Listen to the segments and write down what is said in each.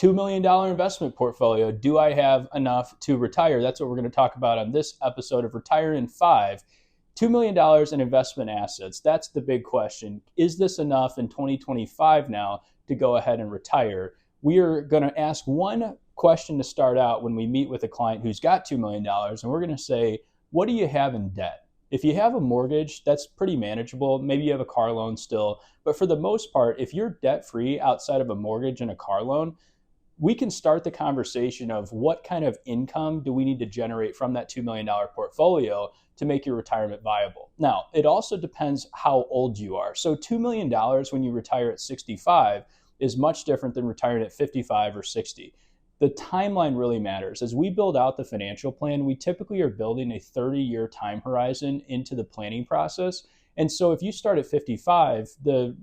$2 million investment portfolio. Do I have enough to retire? That's what we're going to talk about on this episode of Retire in 5. $2 million in investment assets. That's the big question. Is this enough in 2025 now to go ahead and retire? We are going to ask one question to start out when we meet with a client who's got $2 million, and we're going to say, what do you have in debt? If you have a mortgage, that's pretty manageable. Maybe you have a car loan still. But for the most part, if you're debt-free outside of a mortgage and a car loan, we can start the conversation of what kind of income do we need to generate from that $2 million portfolio to make your retirement viable. Now, it also depends how old you are. So $2 million when you retire at 65 is much different than retiring at 55 or 60. The timeline really matters. As we build out the financial plan, we typically are building a 30-year time horizon into the planning process. And so if you start at 55, the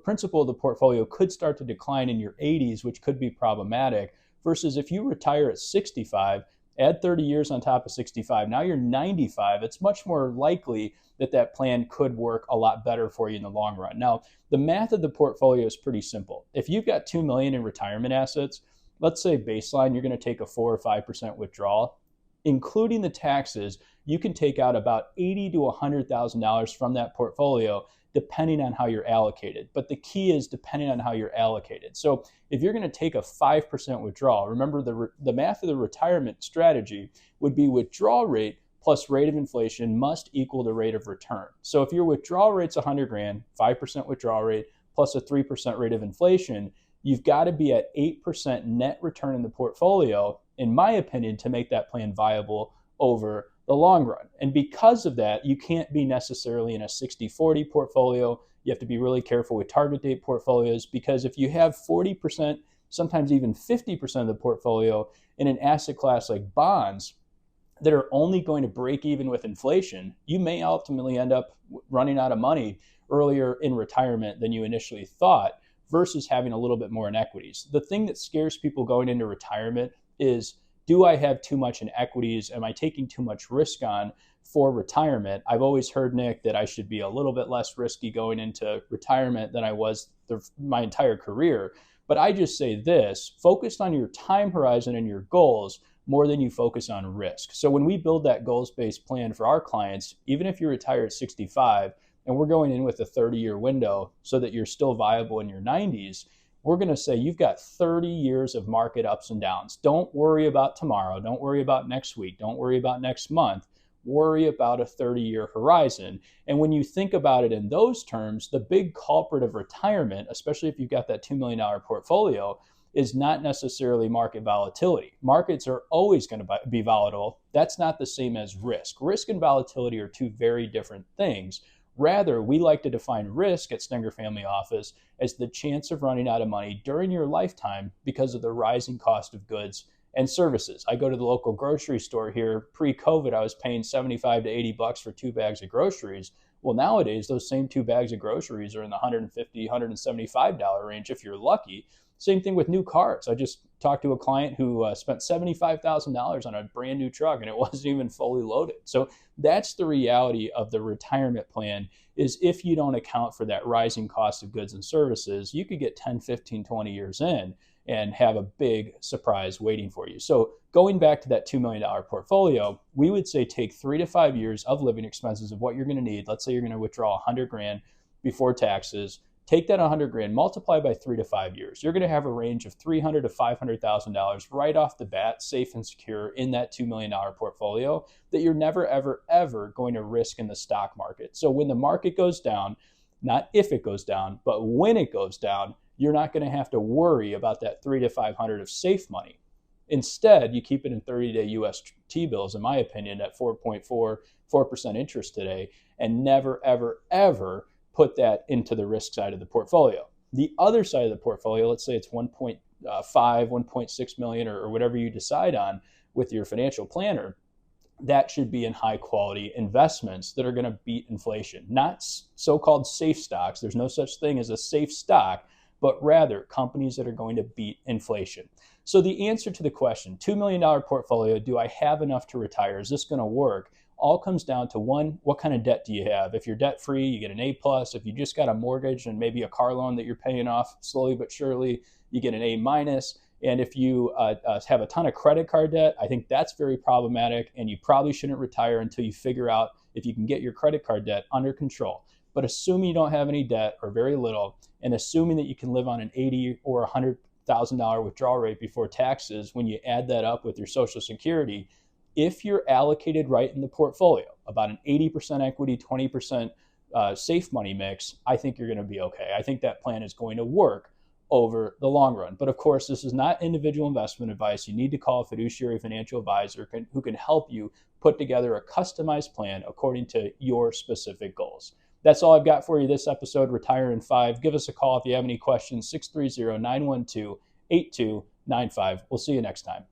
principal of the portfolio could start to decline in your 80s, which could be problematic, versus if you retire at 65, add 30 years on top of 65, now you're 95, it's much more likely that that plan could work a lot better for you in the long run. Now, the math of the portfolio is pretty simple. If you've got $2 million in retirement assets, let's say baseline, you're going to take a 4 or 5% withdrawal, including the taxes, you can take out about $80,000 to $100,000 from that portfolio, depending on how you're allocated. But the key is depending on how you're allocated. So if you're going to take a 5% withdrawal, remember the math of the retirement strategy would be withdrawal rate plus rate of inflation must equal the rate of return. So if your withdrawal rate's 100 grand, 5% withdrawal rate plus a 3% rate of inflation, you've got to be at 8% net return in the portfolio, in my opinion, to make that plan viable over the long run. And because of that, you can't be necessarily in a 60-40 portfolio. You have to be really careful with target date portfolios, because if you have 40%, sometimes even 50% of the portfolio in an asset class like bonds that are only going to break even with inflation, you may ultimately end up running out of money earlier in retirement than you initially thought, versus having a little bit more in equities. The thing that scares people going into retirement is, do I have too much in equities? Am I taking too much risk on for retirement? I've always heard, Nick, that I should be a little bit less risky going into retirement than I was my entire career. But I just say this, focus on your time horizon and your goals more than you focus on risk. So when we build that goals-based plan for our clients, even if you retire at 65, and we're going in with a 30-year window so that you're still viable in your 90s, we're going to say you've got 30 years of market ups and downs. Don't worry about tomorrow. Don't worry about next week. Don't worry about next month. Worry about a 30-year horizon. And when you think about it in those terms, the big culprit of retirement, especially if you've got that $2 million portfolio, is not necessarily market volatility. Markets are always going to be volatile. That's not the same as risk. Risk and volatility are two very different things. Rather, we like to define risk at Stenger Family Office as the chance of running out of money during your lifetime because of the rising cost of goods and services. I go to the local grocery store here. Pre-COVID, I was paying $75 to $80 for 2 bags of groceries. Well, nowadays, those same 2 bags of groceries are in the $150, $175 range if you're lucky. Same thing with new cars. I just talked to a client who spent $75,000 on a brand new truck, and it wasn't even fully loaded. So that's the reality of the retirement plan, is if you don't account for that rising cost of goods and services, you could get 10, 15, 20 years in and have a big surprise waiting for you. So going back to that $2 million portfolio, we would say take 3 to 5 years of living expenses of what you're going to need. Let's say you're going to withdraw 100 grand before taxes. Take that 100 grand, multiply by 3 to 5 years. You're going to have a range of $300,000 to $500,000 right off the bat, safe and secure in that $2 million portfolio that you're never, ever, ever going to risk in the stock market. So when the market goes down, not if it goes down, but when it goes down, you're not going to have to worry about that 3 to 500 of safe money. Instead, you keep it in 30-day US T-bills, in my opinion, at 4.44% interest today, and never, ever, ever put that into the risk side of the portfolio. The other side of the portfolio, let's say it's 1.5, 1.6 million, or whatever you decide on with your financial planner, that should be in high quality investments that are going to beat inflation, not so-called safe stocks. There's no such thing as a safe stock, but rather companies that are going to beat inflation. So the answer to the question, $2 million portfolio, do I have enough to retire? Is this going to work? All comes down to one, what kind of debt do you have? If you're debt free, you get an A+. If you just got a mortgage and maybe a car loan that you're paying off slowly but surely, you get an A-. And if you have a ton of credit card debt, I think that's very problematic, and you probably shouldn't retire until you figure out if you can get your credit card debt under control. But assuming you don't have any debt or very little, and assuming that you can live on an $80,000 or $100,000 withdrawal rate before taxes, when you add that up with your Social Security, if you're allocated right in the portfolio, about an 80% equity, 20% safe money mix, I think you're going to be okay. I think that plan is going to work over the long run. But of course, this is not individual investment advice. You need to call a fiduciary financial advisor who can help you put together a customized plan according to your specific goals. That's all I've got for you this episode, Retire in 5. Give us a call if you have any questions, 630-912-8295. We'll see you next time.